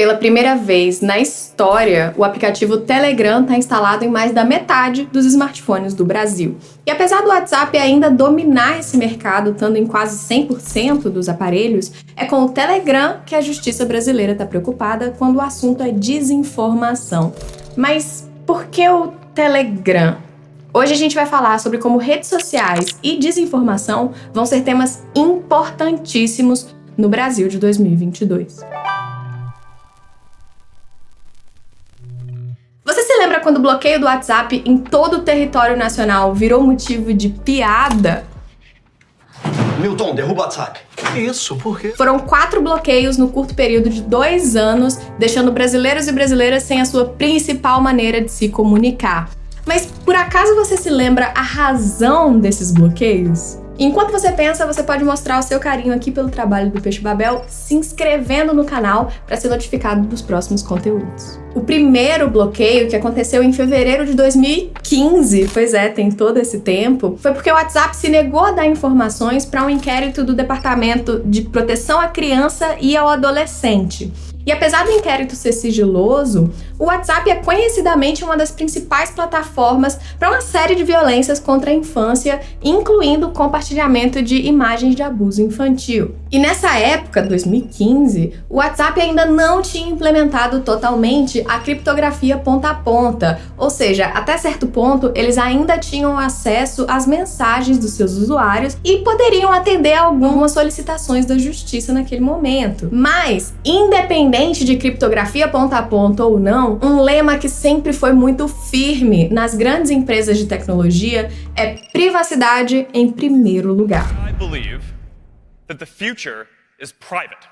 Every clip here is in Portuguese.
Pela primeira vez na história, o aplicativo Telegram está instalado em mais da metade dos smartphones do Brasil. E apesar do WhatsApp ainda dominar esse mercado, estando em quase 100% dos aparelhos, é com o Telegram que a justiça brasileira está preocupada quando o assunto é desinformação. Mas por que o Telegram? Hoje a gente vai falar sobre como redes sociais e desinformação vão ser temas importantíssimos no Brasil de 2022. Você se lembra quando o bloqueio do WhatsApp em todo o território nacional virou motivo de piada? Milton, derruba o WhatsApp. Isso, por quê? Foram 4 bloqueios no curto período de 2 anos, deixando brasileiros e brasileiras sem a sua principal maneira de se comunicar. Mas por acaso você se lembra a razão desses bloqueios? Enquanto você pensa, você pode mostrar o seu carinho aqui pelo trabalho do Peixe Babel, se inscrevendo no canal para ser notificado dos próximos conteúdos. O primeiro bloqueio, que aconteceu em fevereiro de 2015, pois é, tem todo esse tempo, foi porque o WhatsApp se negou a dar informações para um inquérito do Departamento de Proteção à Criança e ao Adolescente. E apesar do inquérito ser sigiloso, o WhatsApp é conhecidamente uma das principais plataformas para uma série de violências contra a infância, incluindo o compartilhamento de imagens de abuso infantil. E nessa época, 2015, o WhatsApp ainda não tinha implementado totalmente a criptografia ponta a ponta, ou seja, até certo ponto eles ainda tinham acesso às mensagens dos seus usuários e poderiam atender a algumas solicitações da justiça naquele momento. Mas, independente de criptografia ponta a ponta ou não, um lema que sempre foi muito firme nas grandes empresas de tecnologia é privacidade em primeiro lugar. I believe that the future is private.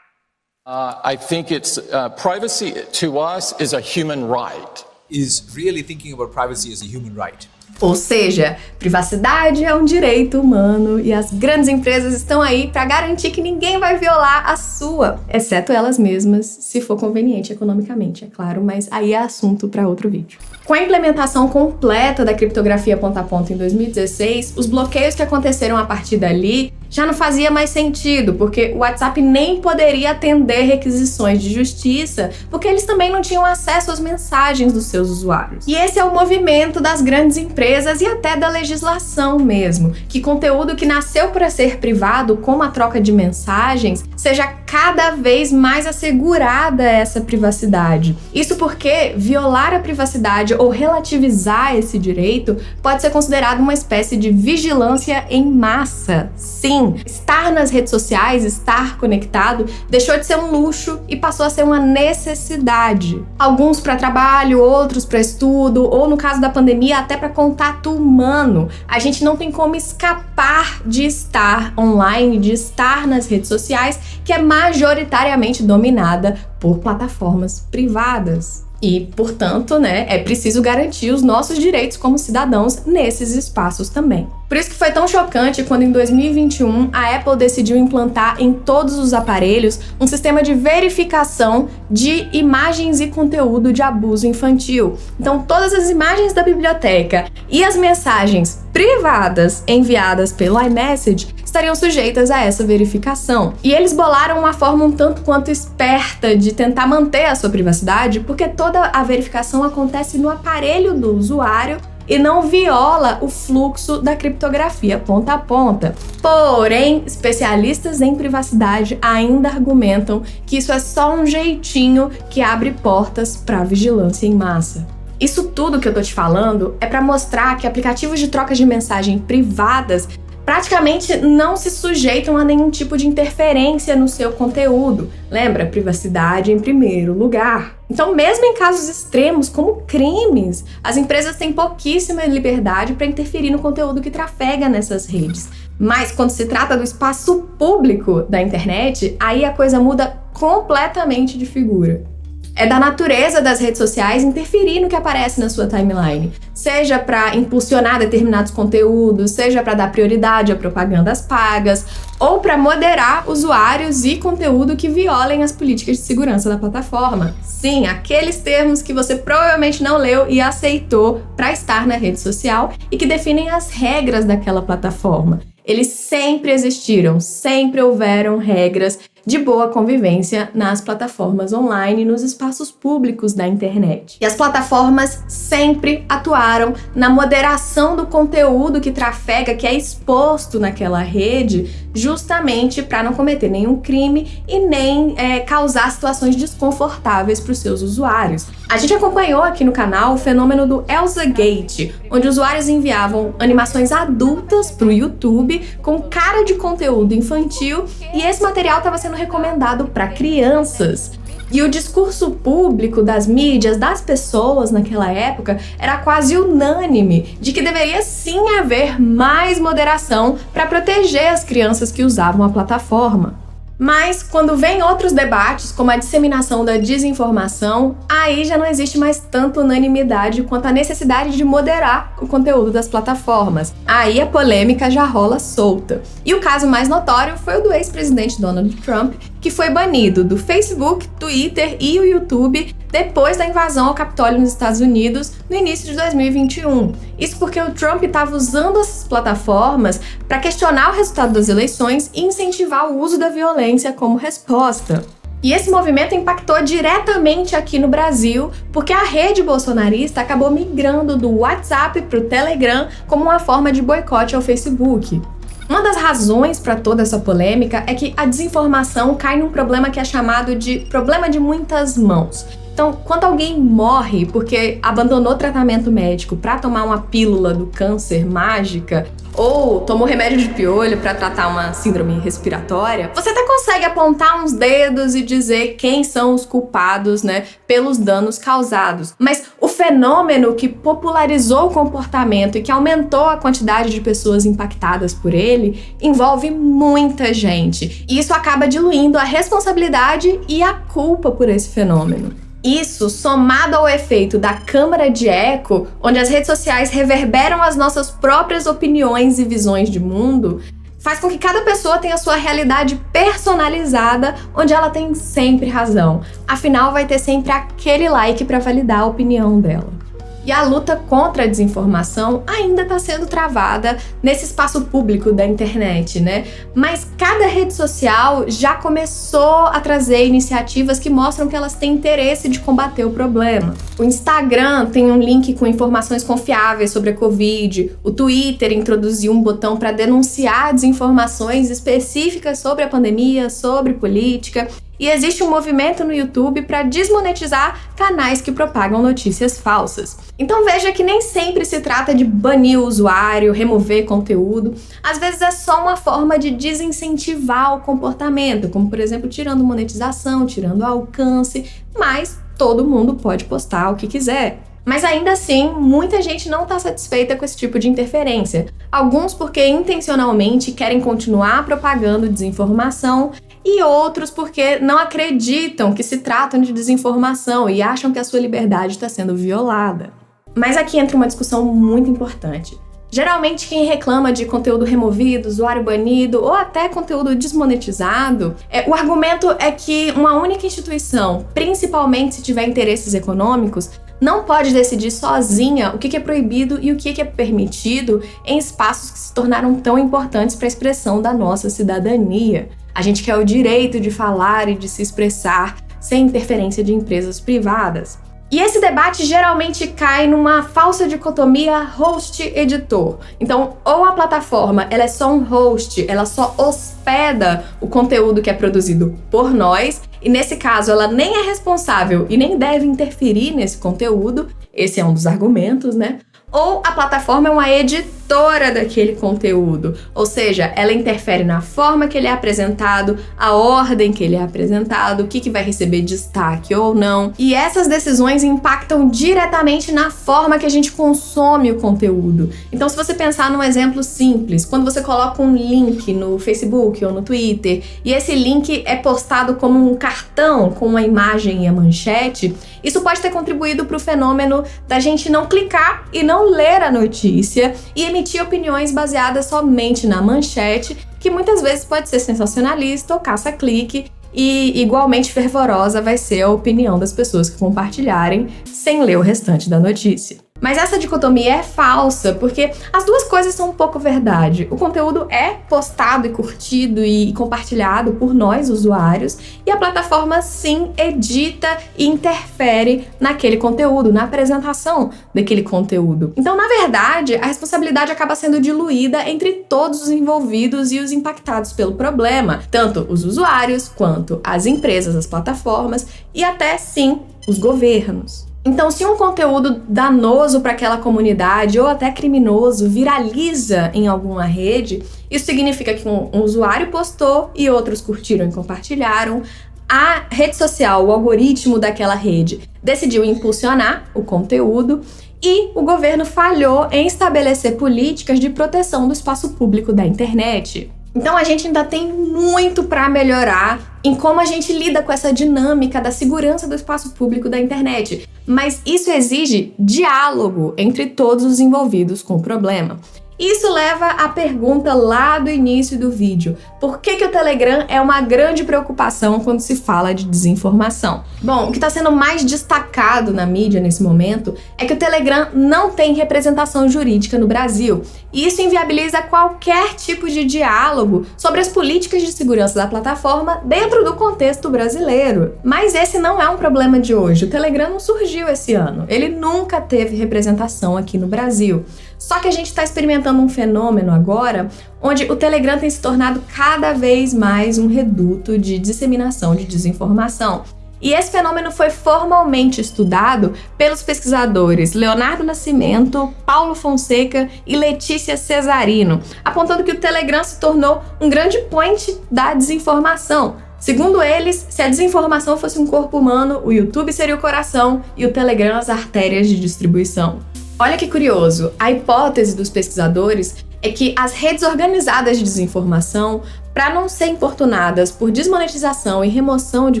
I think it's privacy to us is a human right. Is really thinking about privacy as a human right. Ou seja, privacidade é um direito humano e as grandes empresas estão aí para garantir que ninguém vai violar a sua, exceto elas mesmas, se for conveniente economicamente, é claro, mas aí é assunto para outro vídeo. Com a implementação completa da criptografia ponta a ponta em 2016, os bloqueios que aconteceram a partir dali já não fazia mais sentido, porque o WhatsApp nem poderia atender requisições de justiça, porque eles também não tinham acesso às mensagens dos seus usuários. E esse é o movimento das grandes empresas e até da legislação mesmo, que conteúdo que nasceu para ser privado, como a troca de mensagens, seja cada vez mais assegurada essa privacidade. Isso porque violar a privacidade ou relativizar esse direito pode ser considerado uma espécie de vigilância em massa. Sim, estar nas redes sociais, estar conectado, deixou de ser um luxo e passou a ser uma necessidade. Alguns para trabalho, outros para estudo, ou no caso da pandemia, até para contato humano. A gente não tem como escapar de estar online, de estar nas redes sociais, que é majoritariamente dominada por plataformas privadas. E, portanto, é preciso garantir os nossos direitos como cidadãos nesses espaços também. Por isso que foi tão chocante quando em 2021 a Apple decidiu implantar em todos os aparelhos um sistema de verificação de imagens e conteúdo de abuso infantil. Então, todas as imagens da biblioteca e as mensagens privadas enviadas pelo iMessage estariam sujeitas a essa verificação. E eles bolaram uma forma um tanto quanto esperta de tentar manter a sua privacidade, porque toda a verificação acontece no aparelho do usuário e não viola o fluxo da criptografia ponta a ponta. Porém, especialistas em privacidade ainda argumentam que isso é só um jeitinho que abre portas para vigilância em massa. Isso tudo que eu tô te falando é para mostrar que aplicativos de troca de mensagem privadas praticamente não se sujeitam a nenhum tipo de interferência no seu conteúdo. Lembra? Privacidade em primeiro lugar. Então, mesmo em casos extremos, como crimes, as empresas têm pouquíssima liberdade para interferir no conteúdo que trafega nessas redes. Mas quando se trata do espaço público da internet, aí a coisa muda completamente de figura. É da natureza das redes sociais interferir no que aparece na sua timeline, seja para impulsionar determinados conteúdos, seja para dar prioridade a propagandas pagas, ou para moderar usuários e conteúdo que violem as políticas de segurança da plataforma. Sim, aqueles termos que você provavelmente não leu e aceitou para estar na rede social e que definem as regras daquela plataforma. Eles sempre existiram, sempre houveram regras de boa convivência nas plataformas online e nos espaços públicos da internet. E as plataformas sempre atuaram na moderação do conteúdo que trafega, que é exposto naquela rede, justamente para não cometer nenhum crime e nem causar situações desconfortáveis para os seus usuários. A gente acompanhou aqui no canal o fenômeno do ElsaGate, onde usuários enviavam animações adultas para o YouTube com cara de conteúdo infantil e esse material estava sendo recomendado para crianças. E o discurso público das mídias, das pessoas naquela época, era quase unânime de que deveria sim haver mais moderação para proteger as crianças que usavam a plataforma. Mas quando vem outros debates, como a disseminação da desinformação, aí já não existe mais tanta unanimidade quanto a necessidade de moderar o conteúdo das plataformas. Aí a polêmica já rola solta. E o caso mais notório foi o do ex-presidente Donald Trump, que foi banido do Facebook, Twitter e o YouTube depois da invasão ao Capitólio nos Estados Unidos no início de 2021. Isso porque o Trump estava usando essas plataformas para questionar o resultado das eleições e incentivar o uso da violência como resposta. E esse movimento impactou diretamente aqui no Brasil, porque a rede bolsonarista acabou migrando do WhatsApp para o Telegram como uma forma de boicote ao Facebook. Uma das razões para toda essa polêmica é que a desinformação cai num problema que é chamado de problema de muitas mãos. Então, quando alguém morre porque abandonou tratamento médico para tomar uma pílula do câncer mágica ou tomou remédio de piolho para tratar uma síndrome respiratória, você até consegue apontar uns dedos e dizer quem são os culpados, né, pelos danos causados. Mas o fenômeno que popularizou o comportamento e que aumentou a quantidade de pessoas impactadas por ele envolve muita gente. E isso acaba diluindo a responsabilidade e a culpa por esse fenômeno. Isso, somado ao efeito da câmara de eco, onde as redes sociais reverberam as nossas próprias opiniões e visões de mundo, faz com que cada pessoa tenha sua realidade personalizada, onde ela tem sempre razão. Afinal, vai ter sempre aquele like para validar a opinião dela. E a luta contra a desinformação ainda está sendo travada nesse espaço público da internet, né? Mas cada rede social já começou a trazer iniciativas que mostram que elas têm interesse de combater o problema. O Instagram tem um link com informações confiáveis sobre a Covid, o Twitter introduziu um botão para denunciar desinformações específicas sobre a pandemia, sobre política. E existe um movimento no YouTube para desmonetizar canais que propagam notícias falsas. Então veja que nem sempre se trata de banir o usuário, remover conteúdo. Às vezes é só uma forma de desincentivar o comportamento, como por exemplo tirando monetização, tirando alcance, mas todo mundo pode postar o que quiser. Mas ainda assim, muita gente não está satisfeita com esse tipo de interferência. Alguns porque intencionalmente querem continuar propagando desinformação e outros porque não acreditam que se tratam de desinformação e acham que a sua liberdade está sendo violada. Mas aqui entra uma discussão muito importante. Geralmente quem reclama de conteúdo removido, usuário banido ou até conteúdo desmonetizado, o argumento é que uma única instituição, principalmente se tiver interesses econômicos, não pode decidir sozinha o que é proibido e o que é permitido em espaços que se tornaram tão importantes para a expressão da nossa cidadania. A gente quer o direito de falar e de se expressar sem interferência de empresas privadas. E esse debate geralmente cai numa falsa dicotomia host-editor. Então, ou a plataforma ela é só um host, ela só hospeda o conteúdo que é produzido por nós, e nesse caso ela nem é responsável e nem deve interferir nesse conteúdo, esse é um dos argumentos, né? Ou a plataforma é uma editora daquele conteúdo, ou seja, ela interfere na forma que ele é apresentado, a ordem que ele é apresentado, o que vai receber destaque ou não. E essas decisões impactam diretamente na forma que a gente consome o conteúdo. Então, se você pensar num exemplo simples, quando você coloca um link no Facebook ou no Twitter e esse link é postado como um cartão com a imagem e a manchete, isso pode ter contribuído para o fenômeno da gente não clicar e não ler a notícia e emitir opiniões baseadas somente na manchete, que muitas vezes pode ser sensacionalista ou caça-clique, e igualmente fervorosa vai ser a opinião das pessoas que compartilharem sem ler o restante da notícia. Mas essa dicotomia é falsa, porque as duas coisas são um pouco verdade. O conteúdo é postado e curtido e compartilhado por nós, usuários, e a plataforma sim edita e interfere naquele conteúdo, na apresentação daquele conteúdo. Então, na verdade, a responsabilidade acaba sendo diluída entre todos os envolvidos e os impactados pelo problema, tanto os usuários quanto as empresas, as plataformas e até sim os governos. Então, se um conteúdo danoso para aquela comunidade ou até criminoso viraliza em alguma rede, isso significa que um usuário postou e outros curtiram e compartilharam. A rede social, o algoritmo daquela rede, decidiu impulsionar o conteúdo e o governo falhou em estabelecer políticas de proteção do espaço público da internet. Então a gente ainda tem muito para melhorar em como a gente lida com essa dinâmica da segurança do espaço público da internet. Mas isso exige diálogo entre todos os envolvidos com o problema. Isso leva à pergunta lá do início do vídeo: por que o Telegram é uma grande preocupação quando se fala de desinformação? Bom, o que está sendo mais destacado na mídia nesse momento é que o Telegram não tem representação jurídica no Brasil, e isso inviabiliza qualquer tipo de diálogo sobre as políticas de segurança da plataforma dentro do contexto brasileiro. Mas esse não é um problema de hoje. O Telegram não surgiu esse ano. Ele nunca teve representação aqui no Brasil. Só que a gente está experimentando um fenômeno agora onde o Telegram tem se tornado cada vez mais um reduto de disseminação de desinformação. E esse fenômeno foi formalmente estudado pelos pesquisadores Leonardo Nascimento, Paulo Fonseca e Letícia Cesarino, apontando que o Telegram se tornou um grande point da desinformação. Segundo eles, se a desinformação fosse um corpo humano, o YouTube seria o coração e o Telegram as artérias de distribuição. Olha que curioso, a hipótese dos pesquisadores é que as redes organizadas de desinformação, para não ser importunadas por desmonetização e remoção de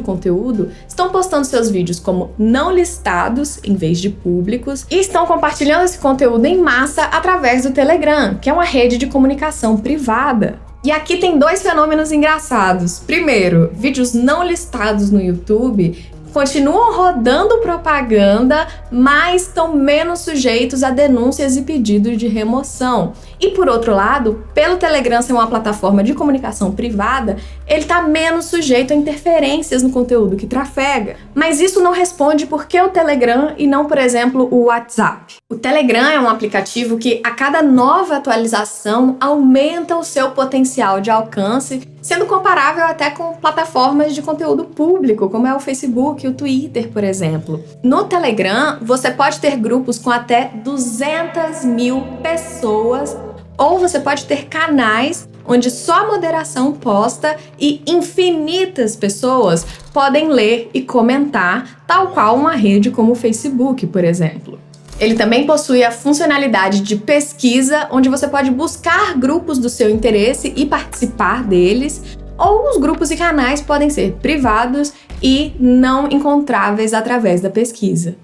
conteúdo, estão postando seus vídeos como não listados em vez de públicos e estão compartilhando esse conteúdo em massa através do Telegram, que é uma rede de comunicação privada. E aqui tem dois fenômenos engraçados. Primeiro, vídeos não listados no YouTube continuam rodando propaganda, mas estão menos sujeitos a denúncias e pedidos de remoção. E por outro lado, pelo Telegram ser uma plataforma de comunicação privada, ele está menos sujeito a interferências no conteúdo que trafega. Mas isso não responde por que o Telegram e não, por exemplo, o WhatsApp. O Telegram é um aplicativo que a cada nova atualização aumenta o seu potencial de alcance, sendo comparável até com plataformas de conteúdo público, como é o Facebook e o Twitter, por exemplo. No Telegram, você pode ter grupos com até 200 mil pessoas, ou você pode ter canais onde só a moderação posta e infinitas pessoas podem ler e comentar, tal qual uma rede como o Facebook, por exemplo. Ele também possui a funcionalidade de pesquisa, onde você pode buscar grupos do seu interesse e participar deles, ou os grupos e canais podem ser privados e não encontráveis através da pesquisa.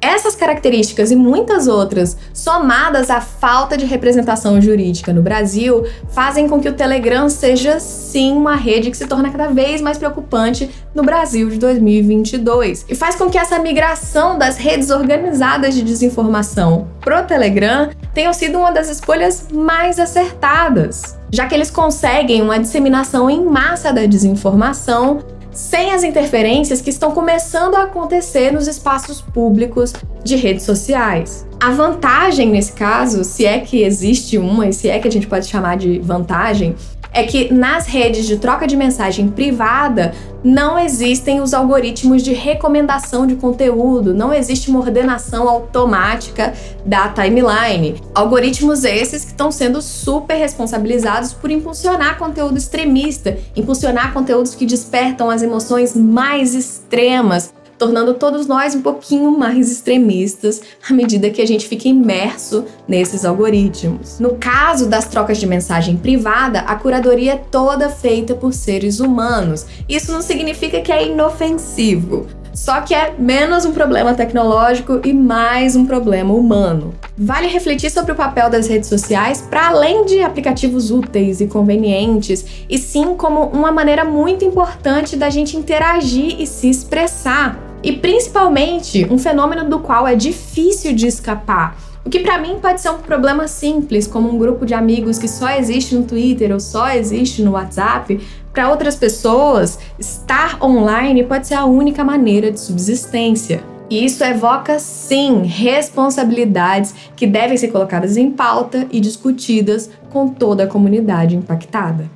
Essas características e muitas outras, somadas à falta de representação jurídica no Brasil, fazem com que o Telegram seja, sim, uma rede que se torna cada vez mais preocupante no Brasil de 2022. E faz com que essa migração das redes organizadas de desinformação pro Telegram tenha sido uma das escolhas mais acertadas, já que eles conseguem uma disseminação em massa da desinformação sem as interferências que estão começando a acontecer nos espaços públicos de redes sociais. A vantagem nesse caso, se é que existe uma e se é que a gente pode chamar de vantagem, é que nas redes de troca de mensagem privada não existem os algoritmos de recomendação de conteúdo, não existe uma ordenação automática da timeline. Algoritmos esses que estão sendo super responsabilizados por impulsionar conteúdo extremista, impulsionar conteúdos que despertam as emoções mais extremas, tornando todos nós um pouquinho mais extremistas à medida que a gente fica imerso nesses algoritmos. No caso das trocas de mensagem privada, a curadoria é toda feita por seres humanos. Isso não significa que é inofensivo, só que é menos um problema tecnológico e mais um problema humano. Vale refletir sobre o papel das redes sociais para além de aplicativos úteis e convenientes, e sim como uma maneira muito importante da gente interagir e se expressar. E principalmente um fenômeno do qual é difícil de escapar. O que pra mim pode ser um problema simples, como um grupo de amigos que só existe no Twitter ou só existe no WhatsApp, para outras pessoas, estar online pode ser a única maneira de subsistência. E isso evoca, sim, responsabilidades que devem ser colocadas em pauta e discutidas com toda a comunidade impactada.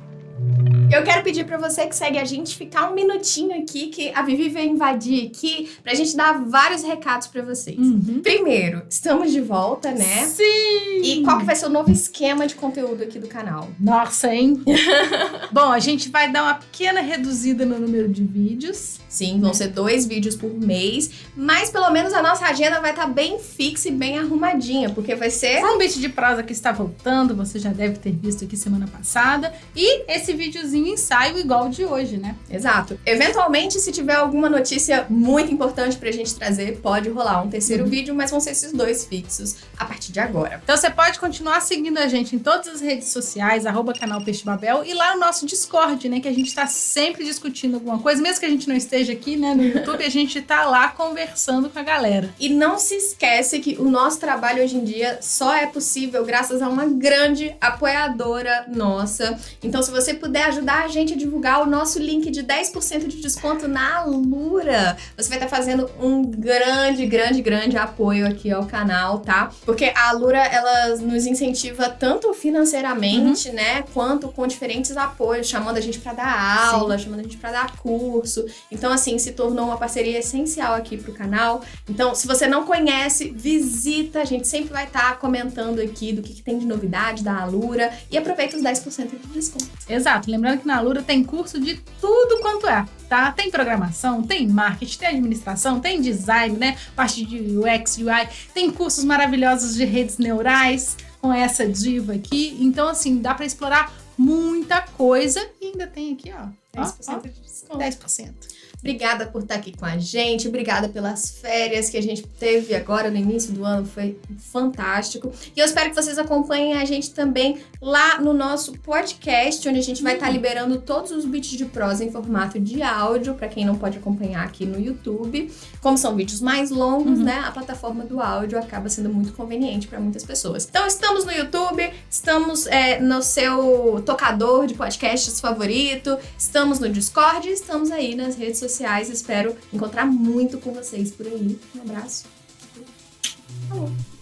Eu quero pedir pra você que segue a gente ficar um minutinho aqui, que a Vivi veio invadir aqui pra gente dar vários recados pra vocês. Primeiro, estamos de volta, né? Sim! E qual que vai ser o novo esquema de conteúdo aqui do canal? Nossa, hein? Bom, a gente vai dar uma pequena reduzida no número de vídeos. Sim, vão ser 2 vídeos por mês, mas pelo menos a nossa agenda vai estar bem fixa e bem arrumadinha, porque vai ser... Um beat de prosa que está voltando, você já deve ter visto aqui semana passada. E esse videozinho ensaio igual o de hoje, né? Exato. Eventualmente, se tiver alguma notícia muito importante pra gente trazer, pode rolar um terceiro vídeo, mas vão ser esses 2 fixos a partir de agora. Então você pode continuar seguindo a gente em todas as redes sociais, @canal Peixe Babel, e lá no nosso Discord, né? Que a gente tá sempre discutindo alguma coisa, mesmo que a gente não esteja aqui, né, no YouTube, a gente tá lá conversando com a galera. E não se esquece que o nosso trabalho hoje em dia só é possível graças a uma grande apoiadora nossa. Então, se você puder ajudar a gente a divulgar o nosso link de 10% de desconto na Alura, você vai estar fazendo um grande apoio aqui ao canal, tá? Porque a Alura, ela nos incentiva tanto financeiramente, né, quanto com diferentes apoios, chamando a gente pra dar aula, chamando a gente pra dar curso. Então, assim, se tornou uma parceria essencial aqui pro canal. Então, se você não conhece, visita. A gente sempre vai estar comentando aqui do que tem de novidade da Alura. E aproveita os 10% de desconto. Exato. Lembrando que na Alura tem curso de tudo quanto é, tá? Tem programação, tem marketing, tem administração, tem design, né? Parte de UX, UI. Tem cursos maravilhosos de redes neurais com essa diva aqui. Então, assim, dá pra explorar muita coisa. E ainda tem aqui, ó. 10% de desconto. 10%. Obrigada por estar aqui com a gente, obrigada pelas férias que a gente teve agora no início do ano, foi fantástico. E eu espero que vocês acompanhem a gente também lá no nosso podcast, onde a gente vai estar liberando todos os beats de prosa em formato de áudio, para quem não pode acompanhar aqui no YouTube. Como são vídeos mais longos, né, a plataforma do áudio acaba sendo muito conveniente para muitas pessoas. Então estamos no YouTube, estamos no seu tocador de podcasts favorito, estamos no Discord, estamos aí nas redes sociais. Espero encontrar muito com vocês por aí. Um abraço. Falou.